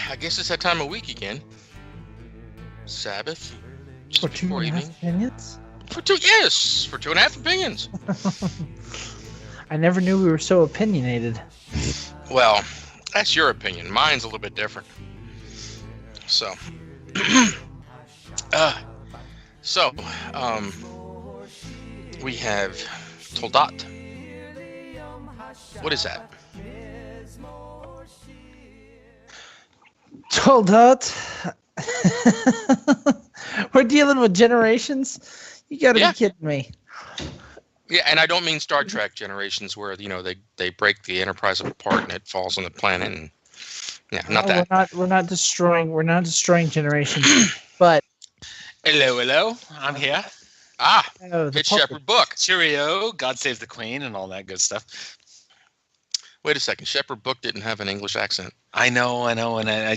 I guess it's that time of week again. Sabbath. For Just two before and a half evening. opinions? For 2.5 opinions. I never knew we were so opinionated. Well, that's your opinion. Mine's a little bit different. So, so, we have Toldot. What is that? Toldot. We're dealing with generations? You gotta be kidding me. Yeah, and I don't mean Star Trek Generations where, they break the Enterprise apart and it falls on the planet and not that. We're not destroying generations. But Hello, I'm here. It's Shepherd Book. Cheerio, God save the Queen, and all that good stuff. Wait a second, Shepherd Book didn't have an English accent. I know, and I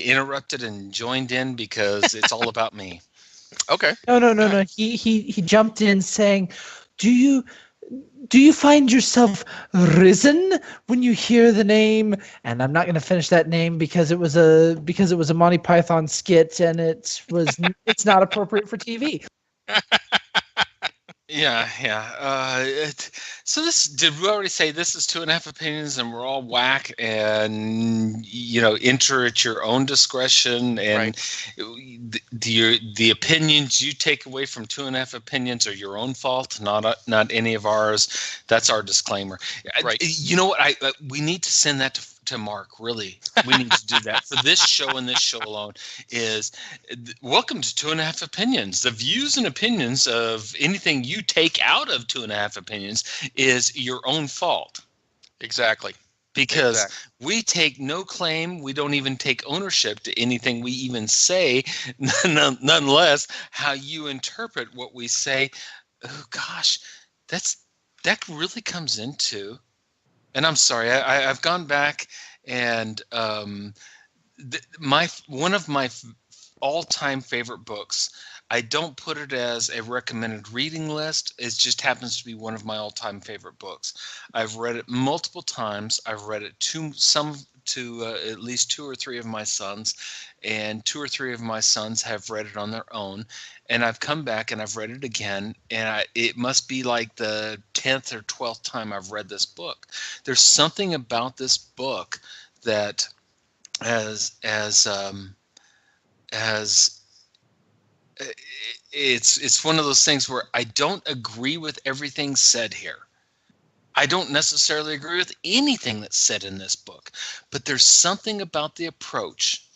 interrupted and joined in because it's all about me. Okay. No. He jumped in saying, "Do you find yourself risen when you hear the name?" And I'm not going to finish that name because it was a Monty Python skit and it's not appropriate for TV. Yeah. So did we already say this is 2.5 opinions and we're all whack and, enter at your own discretion and the opinions you take away from 2.5 opinions are your own fault, not any of ours. That's our disclaimer. Right. You know what? We need to send that to Mark. Really, we need to do that for this show and this show alone. Is welcome to 2.5 opinions. The views and opinions of anything you take out of 2.5 opinions is your own fault. Exactly. Because we take no claim, we don't even take ownership to anything we even say, nonetheless, how you interpret what we say. Oh gosh, that really comes into, and I'm sorry, I've gone back and one of my all-time favorite books. I don't put it as a recommended reading list. It just happens to be one of my all-time favorite books. I've read it multiple times. I've read it to at least 2 or 3 of my sons, and 2 or 3 of my sons have read it on their own. And I've come back and I've read it again, and it must be like the 10th or 12th time I've read this book. There's something about this book that it's one of those things where I don't agree with everything said here. I don't necessarily agree with anything that's said in this book, but there's something about the approach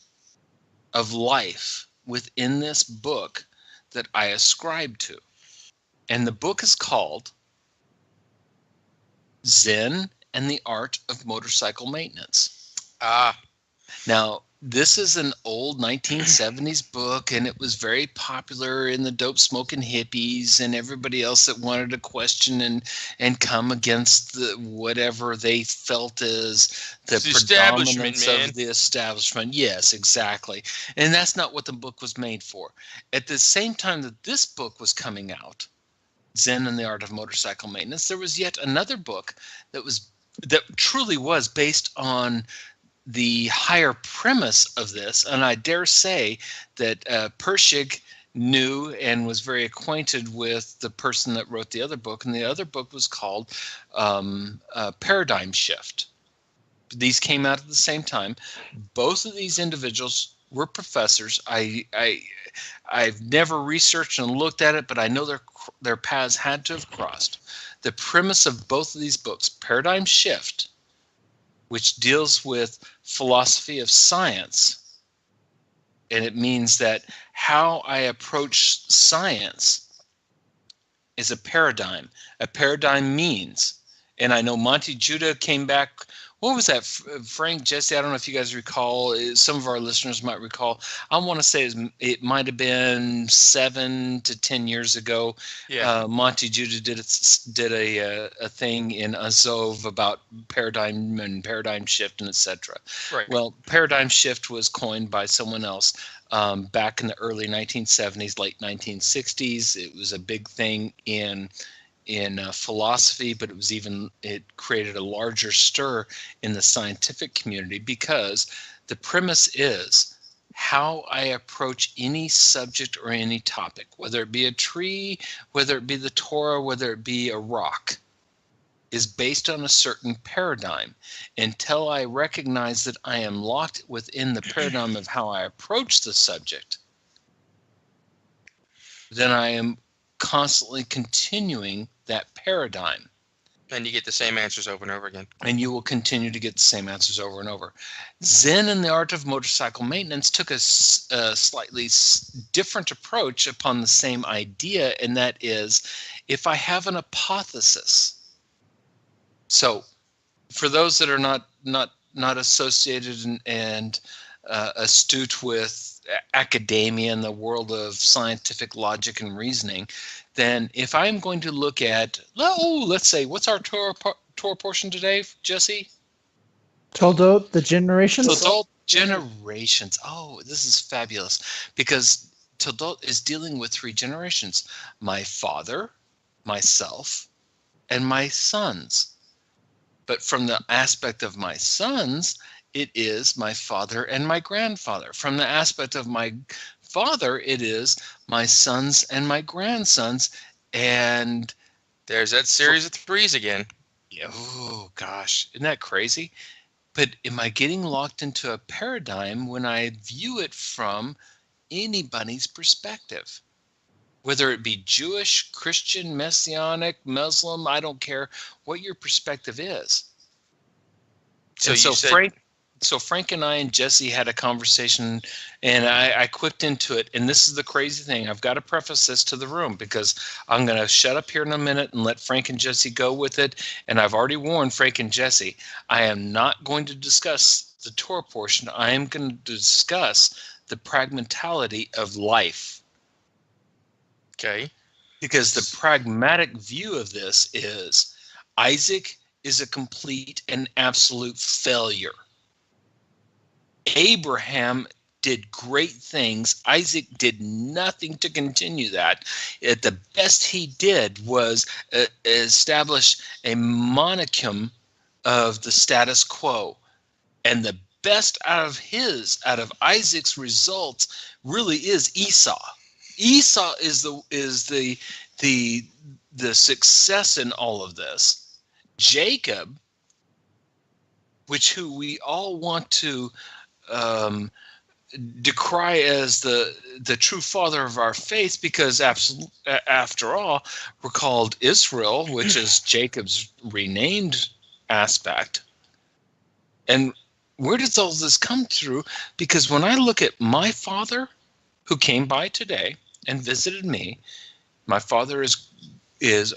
of life within this book that I ascribe to. And the book is called Zen and the Art of Motorcycle Maintenance. Now, this is an old 1970s book, and it was very popular in the dope-smoking hippies and everybody else that wanted to question and come against whatever they felt is the predominance of the establishment. Yes, exactly. And that's not what the book was made for. At the same time that this book was coming out, Zen and the Art of Motorcycle Maintenance, there was yet another book that truly was based on the higher premise of this, and I dare say that Pershig knew and was very acquainted with the person that wrote the other book, and the other book was called Paradigm Shift. These came out at the same time. Both of these individuals were professors. I've never researched and looked at it, but I know their paths had to have crossed. The premise of both of these books, Paradigm Shift, which deals with philosophy of science. And it means that how I approach science is a paradigm. A paradigm means, and I know Monty Judah came back. What was that, Frank, Jesse? I don't know if you guys recall. Some of our listeners might recall. I want to say it might have been 7 to 10 years ago. Yeah. Monty Judah did a thing in Azov about paradigm and paradigm shift and etc. Right. Well, paradigm shift was coined by someone else back in the early 1970s, late 1960s. It was a big thing in philosophy, but it created a larger stir in the scientific community because The premise is how I approach any subject or any topic, whether it be a tree, whether it be the Torah, whether it be a rock, is based on a certain paradigm. Until I recognize that I am locked within the paradigm of how I approach the subject, then I am constantly continuing that paradigm. And you get the same answers over and over again. And you will continue to get the same answers over and over. Zen and the Art of Motorcycle Maintenance took a slightly different approach upon the same idea, and that is, if I have an hypothesis. So, for those that are not associated and astute with academia and the world of scientific logic and reasoning, then if I'm going to look at, let's say, what's our Torah portion today, Jesse? Toldot, the generations? Toldot generations. Oh, this is fabulous, because Toldot is dealing with 3 generations: my father, myself, and my sons. But from the aspect of my sons, it is my father and my grandfather. From the aspect of my father, it is my sons and my grandsons. And there's that series of 3s again. Oh, gosh. Isn't that crazy? But am I getting locked into a paradigm when I view it from anybody's perspective? Whether it be Jewish, Christian, Messianic, Muslim, I don't care what your perspective is. So Frank and I and Jesse had a conversation, and I quipped into it. And this is the crazy thing. I've got to preface this to the room, because I'm going to shut up here in a minute and let Frank and Jesse go with it. And I've already warned Frank and Jesse, I am not going to discuss the Torah portion. I am going to discuss the pragmaticality of life. Okay. Because the pragmatic view of this is Isaac is a complete and absolute failure. Abraham did great things. Isaac did nothing to continue that. The best he did was establish a monicum of the status quo. And the best out of Isaac's results really is Esau. Esau is the success in all of this. Jacob, who we all want to decry as the true father of our faith, because after all, we're called Israel, which is Jacob's renamed aspect. And where does all this come through? Because when I look at my father, who came by today and visited me, my father is